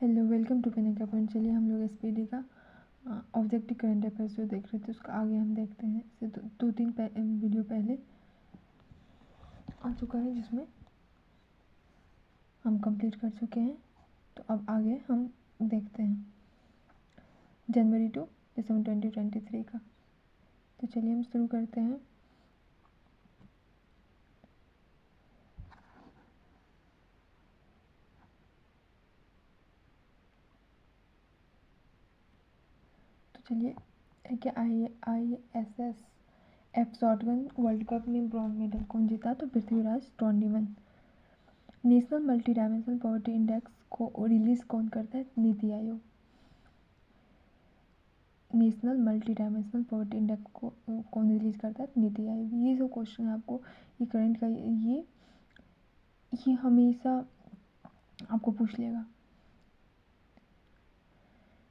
Hello, welcome to पिनिका point. चलिए हम लोग एसपीडी का ऑब्जेक्टिव करंट अफेयर्स जो देख रहे थे उसका आगे हम देखते हैं। इससे दो तीन वीडियो पहले आ चुका है जिसमें हम कंप्लीट कर चुके हैं। तो अब आगे हम देखते हैं जनवरी टू दिसंबर 2023 का। तो चलिए हम शुरू करते हैं। तो चलिए क्या ISSF शॉटगन वर्ल्ड कप में ब्रॉन्ज मेडल कौन जीता? तो Prithviraj Tondaiman. National multi dimensional poverty index को रिलीज कौन करता है? NITI Aayog. National multi dimensional poverty index को कौन रिलीज करता है? नीति आयोग। ये जो क्वेश्चन है आपको ये करंट का ये हमेशा आपको पूछ लेगा,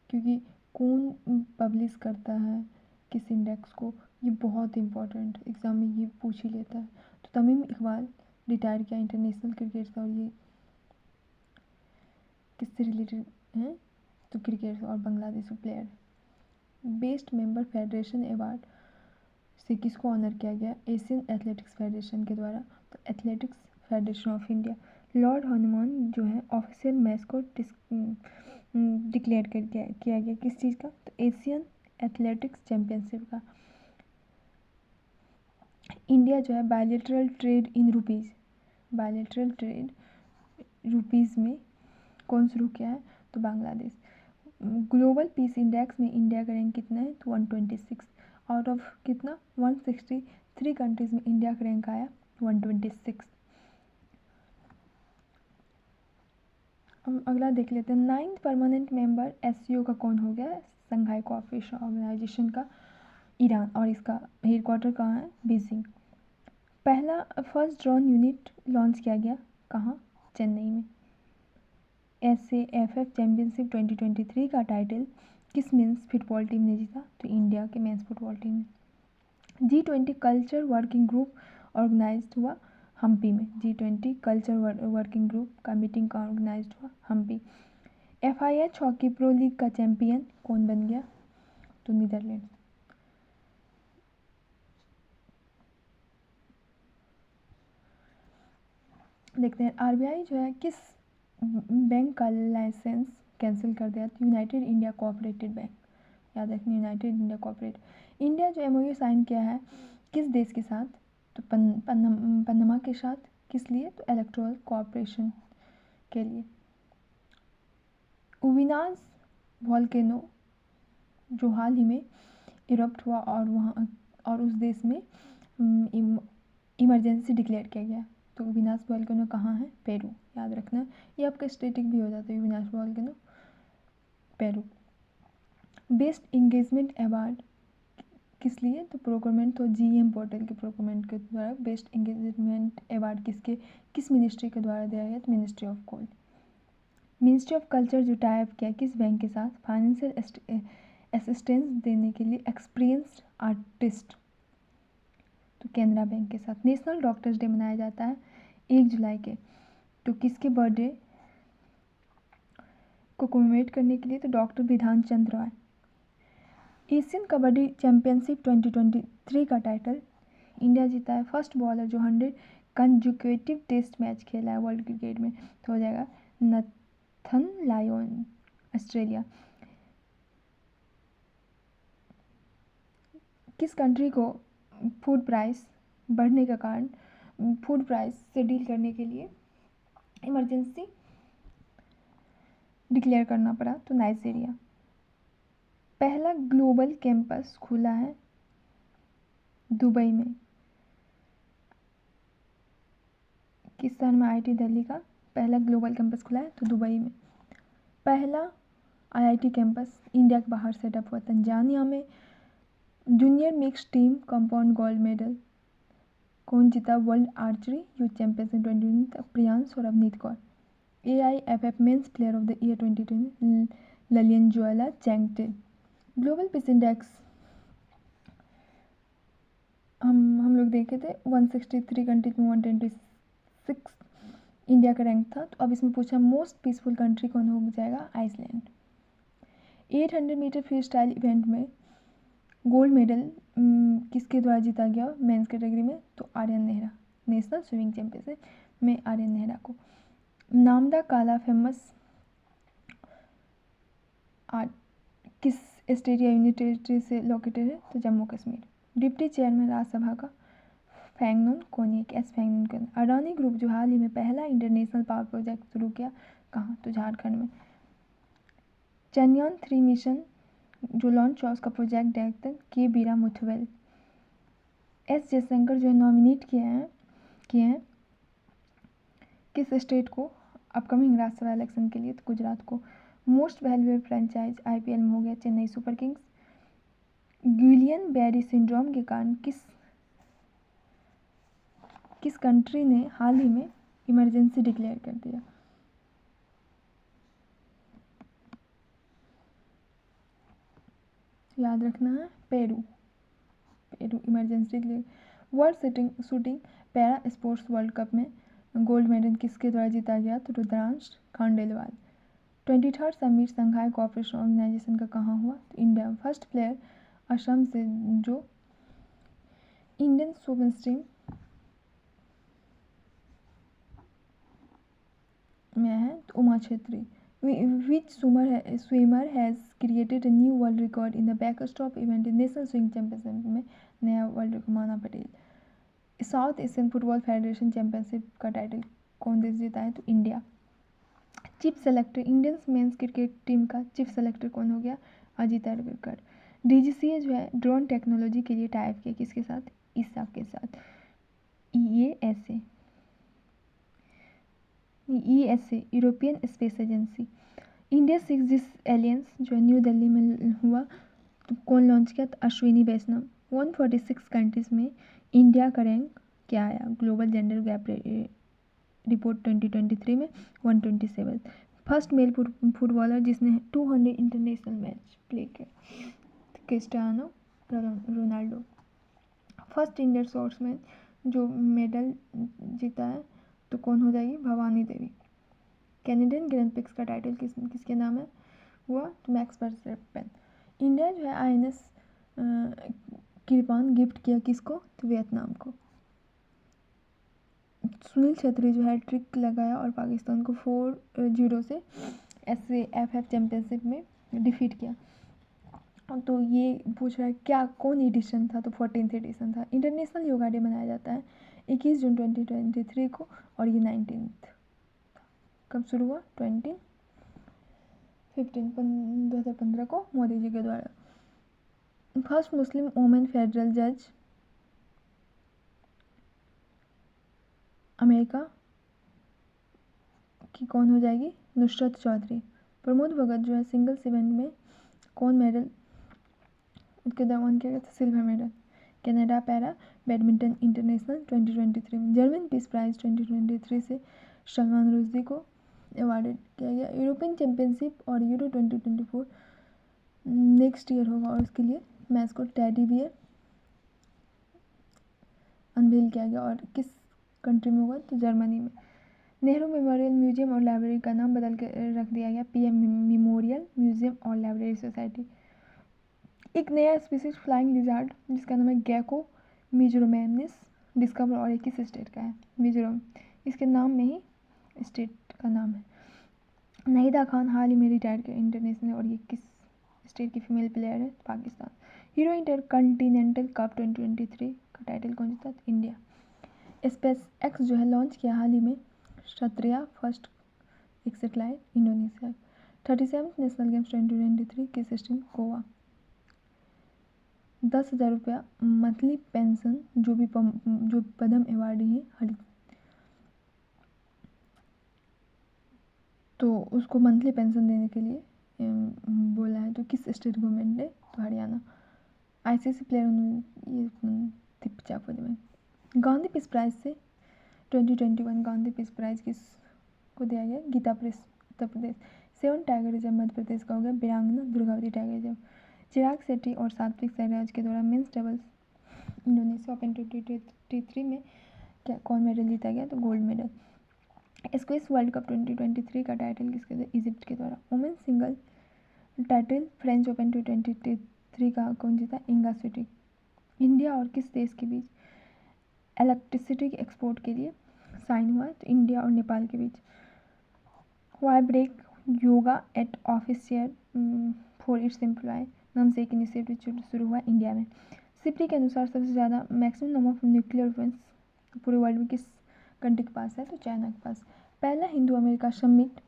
क्योंकि कौन पब्लिश करता है किस इंडेक्स को, ये बहुत इंपॉर्टेंट एग्जाम में ये पूछ ही लेता है। तो तमीम इकबाल रिटायर किया इंटरनेशनल क्रिकेट से, और ये किससे रिलेटेड हैं? तो क्रिकेट से और Bangladeshi player. Best member federation award से किसको ऑनर किया गया? एशियन एथलेटिक्स फेडरेशन के द्वारा। तो athletics federation of India. Lord Hanuman जो है ऑफिशियल मैस्कॉट डिक्लेयर कर किया गया किस चीज़ का? तो एशियन एथलेटिक्स चैम्पियनशिप का। इंडिया जो है bilateral trade in rupees, bilateral trade rupees में कौन शुरू किया है? तो बांग्लादेश। ग्लोबल पीस इंडेक्स में इंडिया का रैंक कितना है? तो 126। आउट ऑफ कितना? 163 कंट्रीज़ में इंडिया का रैंक आया 126। हम अगला देख लेते हैं। 9th परमानेंट मेंबर एससीओ का कौन हो गया? संघाई कोऑपरेशन ऑर्गेनाइजेशन का ईरान, और इसका हेडक्वार्टर कहाँ है? बीजिंग। पहला फर्स्ट ड्रोन यूनिट लॉन्च किया गया कहाँ? चेन्नई में। SAFF चैम्पियनशिप 2023 का टाइटल किस मेंस फुटबॉल टीम ने जीता? तो इंडिया के मेंस फुटबॉल टीम ने। G20 culture working group organised हुआ हम्पी में। G20 कल्चर वर्किंग ग्रुप का मीटिंग का ऑर्गेनाइज्ड हुआ Hampi. FIH hockey pro league का चैंपियन कौन बन गया? तो नीदरलैंड। देखते हैं आरबीआई जो है किस बैंक का लाइसेंस कैंसिल कर दिया? तो यूनाइटेड इंडिया कोऑपरेटिव बैंक। याद रखना, यूनाइटेड इंडिया कोऑपरेटिव। इंडिया जो MOU साइन किया है किस देश के साथ? तो पनामा के साथ। किस लिए? तो इलेक्टोरल कोऑपरेशन के लिए। उविनास वॉल्केनो जो हाल ही में इरप्ट हुआ और वहाँ और उस देश में इमरजेंसी डिक्लेयर किया गया। तो विनाश वॉल्केनो कहाँ है? पेरू। याद रखना, ये आपका स्टेटिक भी हो जाता है विनाश volcano Peru. Best engagement award किस लिए? तो प्रोक्योरमेंट। तो GM पोर्टल के प्रोक्योरमेंट के द्वारा बेस्ट इंगेजमेंट अवार्ड किस मिनिस्ट्री के द्वारा दिया गया? तो ministry of coal. Ministry of culture जो टाइप किया किस बैंक के साथ? फाइनेंशियल असिस्टेंस देने के लिए एक्सपीरियंस्ड आर्टिस्ट, तो केनरा बैंक के साथ। नेशनल डॉक्टर्स डे मनाया जाता है 1 जुलाई के, तो किसके बर्थडे को कमेमोरेट करने के लिए? तो doctor Bidhan Chandra Roy. Asian kabaddi championship 2023 का टाइटल इंडिया जीता है। फर्स्ट बॉलर जो 100 कंजुकेटिव टेस्ट मैच खेला है वर्ल्ड क्रिकेट में तो हो जाएगा नथन लायन, ऑस्ट्रेलिया। किस कंट्री को फूड प्राइस बढ़ने का कारण फूड प्राइस से डील करने के लिए इमरजेंसी डिक्लेयर करना पड़ा? तो नाइजीरिया। पहला ग्लोबल कैंपस खुला है दुबई में। किस शहर में? IIT दिल्ली का पहला ग्लोबल कैंपस खुला है तो दुबई में। पहला IIT कैंपस इंडिया के बाहर सेटअप हुआ तंजानिया में। Junior mix team compound gold medal कौन जीता? World archery youth championship 2020 Priyansh और Avneet Kaur. AIFF men's player of the year 2020 Lallianzuala Chhangte. Global peace index हम लोग देखे थे 163 कंट्रीज में 126 इंडिया का रैंक था। तो अब इसमें पूछा मोस्ट पीसफुल कंट्री कौन हो जाएगा, Iceland. 800 metre free style event में गोल्ड मेडल किसके द्वारा जीता गया मेंस कैटेगरी में, तो Aryan Nehra. National swimming championship में आर्यन नेहरा को। नामदा काला फेमस किस स्टेट या यूनियन टेरिटरी से लोकेटेड है, तो जम्मू कश्मीर। डिप्टी चेयरमैन राज्यसभा का फैंगनोन कोनिक, एस फैंगनोन कोनिक। अडानी ग्रुप जो हाल ही में पहला इंटरनेशनल पावर प्रोजेक्ट शुरू किया कहाँ, तो झारखंड में। चंद्रयान 3 मिशन जो लॉन्च हुआ उसका प्रोजेक्ट डायरेक्टर के बीरा मुथुवेल। एस जयशंकर जो नॉमिनेट किए हैं किस स्टेट को अपकमिंग राज्यसभा इलेक्शन के लिए, तो गुजरात को। मोस्ट वैल्यूएबल फ्रेंचाइज आईपीएल में हो गया Chennai super kings. Guillain Barre syndrome के कारण किस कंट्री ने हाल ही में इमरजेंसी डिक्लेयर कर दिया, याद रखना है Peru emergency declare. World shooting para sports world cup में गोल्ड मेडल किसके द्वारा जीता गया, तो रुद्रांश खांडेलवाल। 23rd समिट संघाई कोऑपरेशन ऑर्गेनाइजेशन का कहाँ हुआ, तो इंडिया। फर्स्ट प्लेयर असम से जो इंडियन स्विमिंग स्ट्रीम में है, तो Uma Chhetri. Which swimmer has created a new world record in the backstroke event in national swimming championship में नया world record Maana Patel. South Asian football federation championship का टाइटल कौन देश जीता है, तो India. Chief selector Indian men's cricket team का chief selector कौन हो गया, अजीत अग्रकर। डीजीसीए जो है ड्रोन टेक्नोलॉजी के लिए टाइप किया किसके साथ, ईसा के साथ। ESA European space agency. India 6G aliens जो है न्यू दिल्ली में हुआ, तो कौन लॉन्च किया, तो अश्विनी वैष्णव। 146 कंट्रीज में इंडिया का रैंक क्या आया, ग्लोबल जेंडर गैप रिपोर्ट 2023 में 127। फर्स्ट मेल फुटबॉलर जिसने 200 इंटरनेशनल मैच प्ले किया, Cristiano Ronaldo. First Indian sportsman जो मेडल जीता है, तो कौन हो जाएगी, Bhavani Devi. Canadian grand prix का टाइटल किसके नाम है हुआ, तो मैक्स वर्स्टेपेन। इंडिया जो है आईएनएस कृपान गिफ्ट किया किसको, तो वियतनाम को। सुनील छेत्री जो है ट्रिक लगाया और पाकिस्तान को 4-0 से SAFF चैंपियनशिप में डिफीट किया। तो ये पूछ रहा है क्या कौन एडिशन था, तो 14th एडिशन था। इंटरनेशनल योगा डे मनाया जाता है 21 जून 2023 को, और ये 19th कब शुरू हुआ, 2015 को मोदी जी के द्वारा। फर्स्ट मुस्लिम वुमेन फेडरल जज अमेरिका की कौन हो जाएगी, नुसरत चौधरी। प्रमोद भगत जो है सिंगल्स इवेंट में कौन मेडल उसके दौरान किया गया था, silver medal. Canada para badminton international 2023 में। जर्मन पीस प्राइज 2023 से सलमान रुश्दी को अवार्डेड किया गया। यूरोपियन चैंपियनशिप और यूरो 2024 नेक्स्ट ईयर होगा, और उसके लिए मैच को टेडी बियर अनवील किया गया, और किस कंट्री में होगा, तो जर्मनी में। नेहरू मेमोरियल म्यूजियम और लाइब्रेरी का नाम बदल के रख दिया गया पीएम मेमोरियल म्यूजियम और लाइब्रेरी सोसाइटी। एक नया स्पीसीज फ्लाइंग लिजार्ड जिसका नाम है गैको मिजोरमेनिस डिस्कवर, और किस स्टेट का है, मिजोरम। इसके नाम में ही स्टेट का नाम है। नाहिदा खान हाल ही में रिटायर किया इंटरनेशनल, और ये किस स्टेट की फीमेल प्लेयर है, Pakistan. Hero inter continental cup 2023 का टाइटल कौन जीता, इंडिया। स्पेस एक्स जो है लॉन्च किया हाल ही में क्षत्रिया फर्स्ट एक satellite Indonesia. 37th national games 2023 किस स्टेट, गोवा। 10,000 रुपया मंथली पेंशन जो पद्म अवार्डी हैं तो उसको मंथली पेंशन देने के लिए बोला है, तो किस स्टेट गवर्नमेंट ने, तो हरियाणा। आईसीसी प्लेयर ये में। गांधी पीस प्राइज से 2021 गांधी पीस प्राइज किस को दिया गया, Gita press Uttar Pradesh. 7 tiger reserve Madhya Pradesh का हो गया वीरांगना दुर्गावती टाइगर रिजर्व। चिराग शेट्टी और सात्विक साईराज के द्वारा मेंस डबल्स इंडोनेशिया ओपन 2023 में क्या कौन मेडल जीता गया, तो gold medal. Squash world cup 2023 का टाइटल किसके द्वारा? इजिप्ट के द्वारा। Women single title French Open 2023 का कौन जीता? इंगा स्विटिक। इंडिया और किस देश के बीच इलेक्ट्रिसिटी एक्सपोर्ट के लिए साइन हुआ? तो इंडिया और नेपाल के बीच। Y break yoga at office share for its employ नाम से एक इनिशिएटिव शुरू हुआ इंडिया में। सिप्री के अनुसार सबसे ज़्यादा maximum number of nuclear weapons पूरे वर्ल्ड में किस कंट्री के पास है? तो चाइना के पास। पहला हिंदू अमेरिका समिट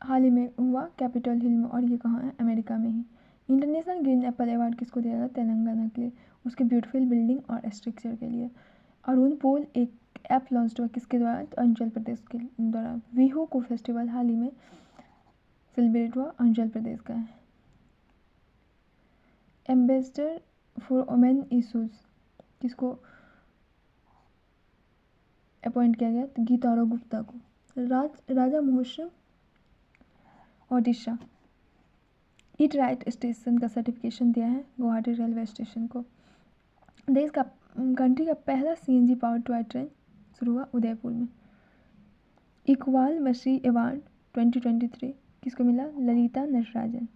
हाल ही में हुआ कैपिटल हिल में, और ये कहाँ है? अमेरिका में ही। इंटरनेशनल ग्रीन एप्पल अवार्ड किसको दिया गया? तेलंगाना के लिए, उसके ब्यूटीफुल बिल्डिंग और स्ट्रक्चर के लिए। अरुण पोल एक ऐप लॉन्च हुआ किसके द्वारा? तो अरुणाचल प्रदेश के द्वारा। वीहू को फेस्टिवल हाल ही में सेलिब्रेट हुआ, अरुणाचल प्रदेश का है। एम्बेसडर फॉर वुमेन इशूज किसको अपॉइंट किया गया? तो गीतारा गुप्ता को। राजा महोत्सव ओडिशा ईट राइट स्टेशन का सर्टिफिकेशन दिया है गुवाहाटी रेलवे स्टेशन को। देश का कंट्री का पहला सीएनजी पावर टॉय ट्रेन शुरू हुआ उदयपुर में। इकबाल मसी अवार्ड 2023 किसको मिला? ललिता नटराजन।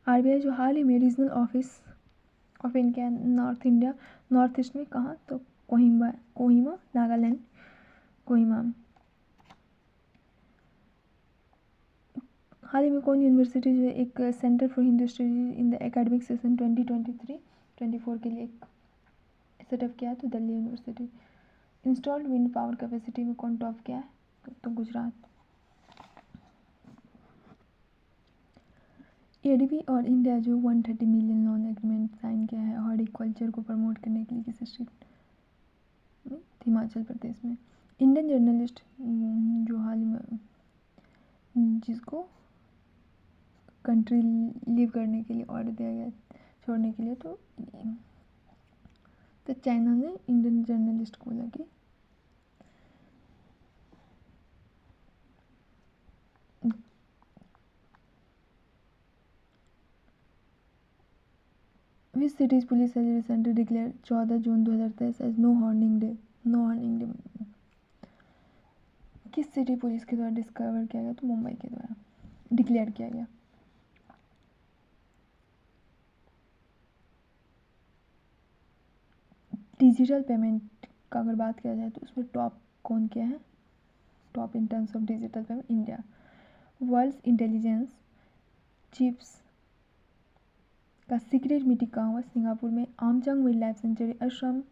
आरबीआई जो हाल ही में रीजनल ऑफिस ऑफ इनके नॉर्थ ईस्ट में कहाँ? तो कोहिमा नागालैंड कोहिमा में। हाल ही में कौन यूनिवर्सिटी जो है एक centre for Hindu studies in the academic session 2023-24 के लिए एक सेटअप किया है? तो Delhi university. Installed wind power capacity में कौन टॉप किया है? तो गुजरात। एडीबी और इंडिया जो 130 मिलियन लोन एग्रीमेंट साइन किया है हॉर्टिकल्चर को प्रमोट करने के लिए किस स्टेट में? हिमाचल प्रदेश में। इंडियन जर्नलिस्ट जो हाल में जिसको कंट्री लीव करने के लिए ऑर्डर दिया गया छोड़ने के लिए, तो चाइना ने इंडियन जर्नलिस्ट को बोला कि which cities police has recently declare 14 June 2023 as no horning day. किस सिटी पुलिस के द्वारा डिस्कवर किया गया? तो मुंबई के द्वारा डिक्लेयर किया गया। डिजिटल पेमेंट का अगर बात किया जाए तो उसमें टॉप कौन किया है? Top in terms of digital payment India. World intelligence chips का सीक्रेट मीटिंग कहाँ हुआ? सिंगापुर में। Amchang wild life sanctuary Assam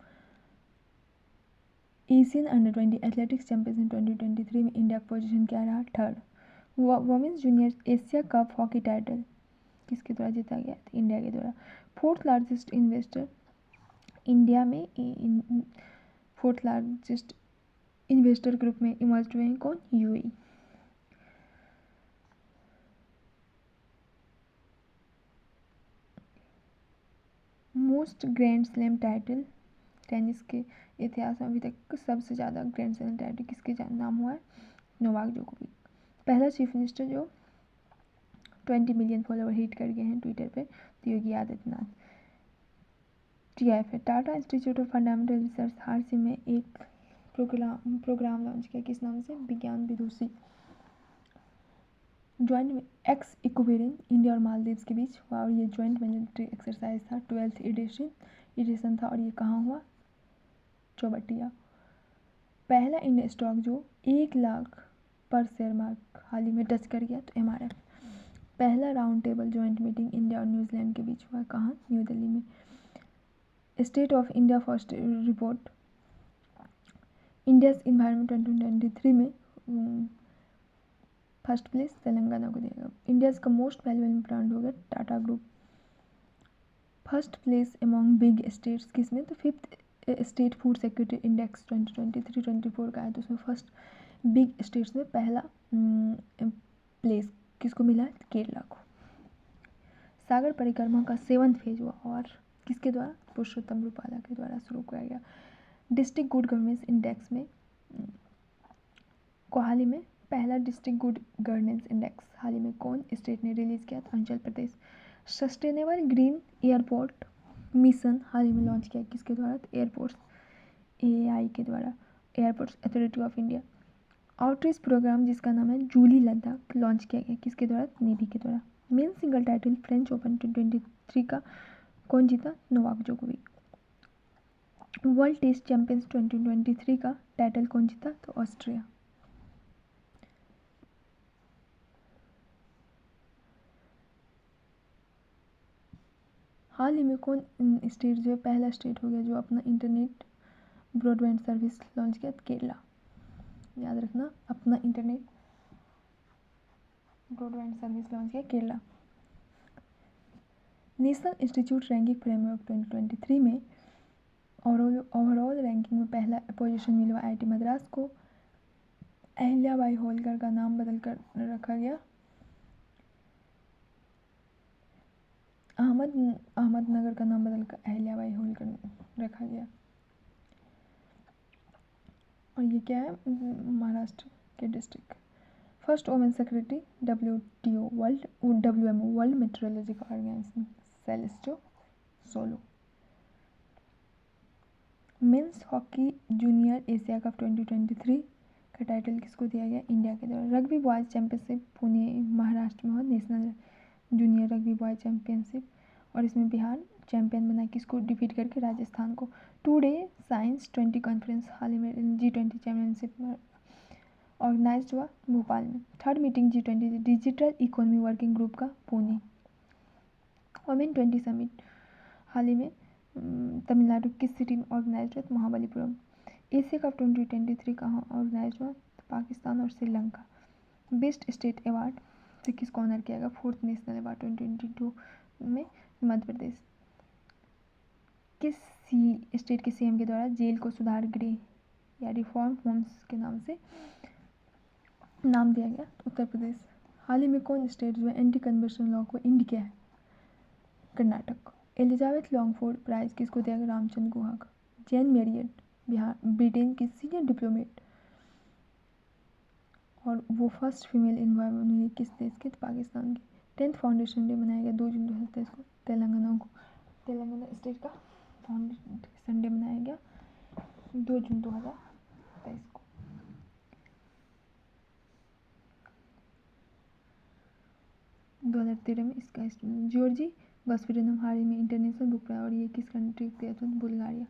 Asian under 20 athletics championship 2023 में इंडिया का पोजीशन क्या रहा? Third. Women's junior Asia cup hockey title किसके द्वारा जीता गया? तो इंडिया के द्वारा। फोर्थ लार्जेस्ट इन्वेस्टर इंडिया में फोर्थ लार्जेस्ट इन्वेस्टर ग्रुप में इमर्ज हुए हैं कौन? UAE. Most grand slam title tennis के इतिहास में अभी तक सबसे ज़्यादा ग्रैंड स्लैम टाइटल किसके नाम हुआ है? नोवाक जोकोविच। पहला चीफ मिनिस्टर जो 20 मिलियन फॉलोवर हिट कर गए हैं ट्विटर पे, तो Yogi Adityanath. TIF Tata institute of fundamental research हाल ही में एक प्रोग्राम लॉन्च किया किस नाम से? Vigyan Vidushi. Joint ex Ekuverin India और मालदीव्स के बीच हुआ, और ये ज्वाइंट मिलिट्री एक्सरसाइज था 12th एडिशन था, और ये कहाँ हुआ? चौबटिया। पहला इंडियन स्टॉक जो 1 लाख पर शेयर मार्क हाल ही में टच कर गया, तो MRF। पहला round table joint meeting India और न्यूजीलैंड के बीच हुआ कहाँ? न्यू दिल्ली में। State of India first report India's environment 2023 में फर्स्ट प्लेस तेलंगाना को दिया गया। इंडियाज का मोस्ट वैल्यूएबल ब्रांड हो गया Tata group. First place among big states किसमें? तो 5th state food security index 2023-24 का है, तो उसमें फर्स्ट बिग स्टेट्स में पहला प्लेस किसको मिला? केरला को। सागर परिक्रमा का 7th फेज हुआ, और किसके द्वारा? पुरुषोत्तम रूपाला के द्वारा शुरू किया गया। डिस्ट्रिक्ट गुड गवर्नेंस इंडेक्स में को हाल ही में पहला डिस्ट्रिक्ट गुड गवर्नेंस इंडेक्स हाल ही में कौन स्टेट ने रिलीज किया? था Arunachal Pradesh. Sustainable green airport mission हाल ही में लॉन्च किया किसके द्वारा? तो एयरपोर्ट्स AAI के द्वारा, airports authority of India. Outreach programme जिसका नाम है जूली लद्दाख लॉन्च किया गया, किसके द्वारा? नेवी के द्वारा। Men single title French Open 2023 का कौन जीता? Novak Djokovic. World test champions 2023 का टाइटल कौन जीता? तो ऑस्ट्रिया। हाल ही में कौन स्टेट जो है पहला स्टेट हो गया जो अपना इंटरनेट ब्रॉडबैंड सर्विस लॉन्च किया? केरला। याद रखना, अपना इंटरनेट ब्रॉडबैंड सर्विस लॉन्च किया Kerala. National institute ranking framework 2023 में ओवरऑल रैंकिंग में पहला पोजीशन मिला आईआईटी मद्रास को। अहिल्याबाई होलकर का नाम बदलकर रखा गया अहमदनगर का नाम बदलकर अहिल्याबाई होलकर रखा गया। और ये क्या है? महाराष्ट्र के district. First women secretary WTO WMO world meteorological organisation Celeste Saulo. Men's hockey junior Asia cup 2023 का टाइटल किसको दिया गया? इंडिया के द्वारा। Rugby boys championship Pune Maharashtra में हो, national junior rugby boy championship, और इसमें बिहार चैंपियन बना, किसको डिफीट करके? राजस्थान को। 2 डे साइंस 20 कॉन्फ्रेंस हाल ही में G20 चैंपियनशिप में ऑर्गेनाइज्ड हुआ भोपाल में। Third meeting G20 digital economy working group का पुणे। वोमेन 20 समिट हाल ही में तमिलनाडु किस सिटी में ऑर्गेनाइज हुआ? महाबलीपुरम। एशिया कप 2023 कहाँ ऑर्गेनाइज हुआ? तो पाकिस्तान और श्रीलंका। बेस्ट स्टेट अवार्ड से किसको ऑनर किया गया? 4th नेशनल अवार्ड 2022 में मध्य प्रदेश। किस स्टेट के सीएम के द्वारा जेल को सुधार गृह या रिफॉर्म होम्स के नाम से नाम दिया गया? उत्तर प्रदेश। हाल ही में कौन स्टेट जो है एंटी कन्वर्शन लॉ को इंड किया है? कर्नाटक। एलिजाबेथ लॉन्गफोर्ड प्राइज किसको दिया गया? रामचंद्र गुहा का। जैन मैरियट बिहार ब्रिटेन की सीनियर डिप्लोमेट और वो फर्स्ट फीमेल इन्वायरमेंट हुई किस देश के? पाकिस्तान की। 10th फाउंडेशन डे मनाया गया 2 जून 2023 को तेलंगाना स्टेट का फाउंडेशन डे मनाया गया 2 जून 2023 को। में इसका जॉर्जी गॉस्पेरिनम हाल ही में इंटरनेशनल बुक प्राइज, और ये किस कंट्री के? बुल्गारिया।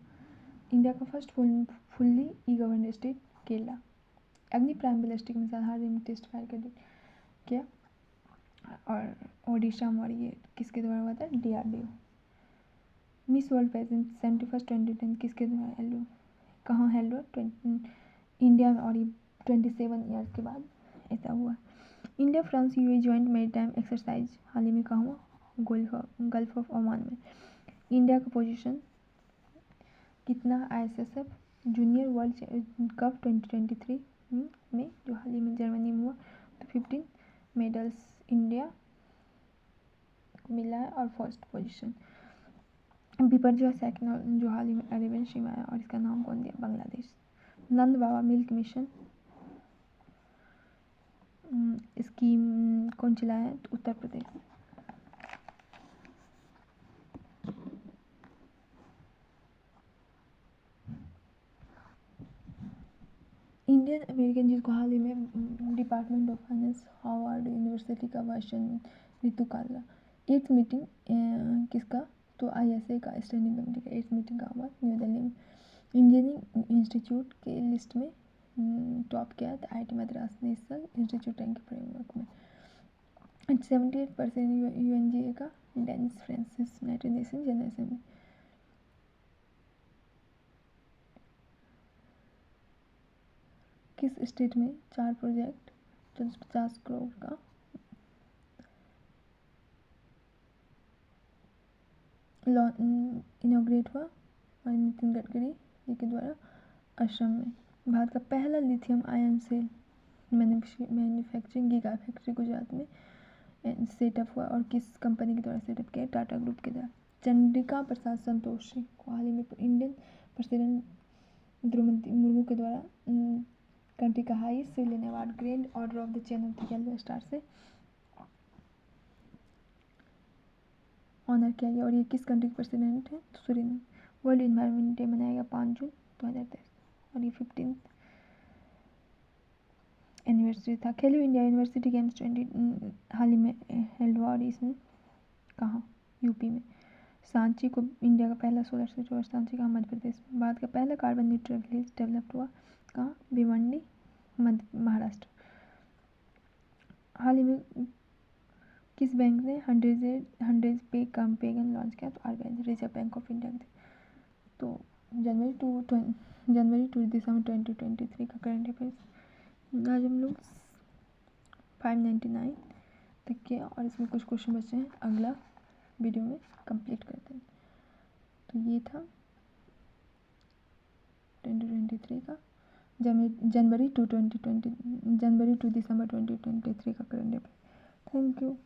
इंडिया का फर्स्ट फुल्ली ई गवर्नेड स्टेट केरला। अग्नि प्राइम बैलिस्टिक मिसाइल हाल ही में टेस्ट फायर कर किया और ओडिशा में, और ये किसके द्वारा हुआ था? DRDO। मिस वर्ल्ड पेजेंट 71 2010 किसके द्वारा हेल्ड? कहाँ हेल्ड हुआ? इंडिया में, और ये 27 ईयर्स के बाद ऐसा हुआ। India France UAE joint maritime exercise हाल ही में कहाँ हुआ? गल्फ ऑफ ओमान में। इंडिया का पोजीशन कितना ISSF जूनियर वर्ल्ड कप 2023 में जो हाल ही में जर्मनी में हुआ? तो 15 मेडल्स इंडिया को मिला है और फर्स्ट पोजीशन। बिपरजॉय साइक्लोन जो हाल ही में अरेबियन सी में आया, और इसका नाम कौन दिया? बांग्लादेश। नंद बाबा मिल्क मिशन स्कीम कौन चलाया है? तो उत्तर प्रदेश। इंडियन अमेरिकन जिसको हाल ही में department of finance Harvard university का वर्षन ऋतु काला। 8th मीटिंग किसका? तो ISA का स्टैंडिंग कमेटी का 8th मीटिंग का हुआ न्यू दिल्ली में। इंजीनियरिंग इंस्टीट्यूट के लिस्ट में टॉप किया है IIT Madras national institute rank framework में। 78% UNGA का Dennis Francis United Nation General Assembly. किस स्टेट में 4 प्रोजेक्ट 50 करोड़ का इनॉग्रेट हुआ? और नितिन गडकरी जी के द्वारा असम में। भारत का पहला lithium ion cell manufacturing giga factory Gujarat में सेटअप हुआ, और किस कंपनी के द्वारा सेटअप किया? टाटा ग्रुप के द्वारा। चंद्रिका प्रसाद संतोषी को हाल ही में इंडियन प्रेसिडेंट द्रौपदी मुर्मू के द्वारा कंट्री का high civilian award grand order of the chain of the yellow star से ऑनर किया गया, और ये किस कंट्री के प्रेसिडेंट है? सुरीनाम। वर्ल्ड इन्वायरमेंट डे मनाया गया 5 जून 2023, और ये 15 एनिवर्सरी था। खेलो इंडिया यूनिवर्सिटी गेम्स 20 हाल ही में हेल्ड हुआ और इसमें कहाँ, यूपी में। सांची को इंडिया का पहला सोलर सिटी और सांची कहाँ, मध्य प्रदेश में। भारत का पहला कार्बन न्यूट्रल विलेज डेवलप्ड हुआ कहाँ, भिवंडी मध्य महाराष्ट्र। हाल ही में किस बैंक ने 100 पे कैंपेन लॉन्च किया, तो RBI reserve bank of India ने। तो जनवरी टू दिसंबर 2023 का करंट अफेयर्स आज हम लोग 599 तक के, और इसमें कुछ क्वेश्चन बचे हैं, अगला वीडियो में कंप्लीट करते हैं। तो ये था 2023 का जनवरी टू दिसंबर 2023 का करंट अफेयर। Thank you.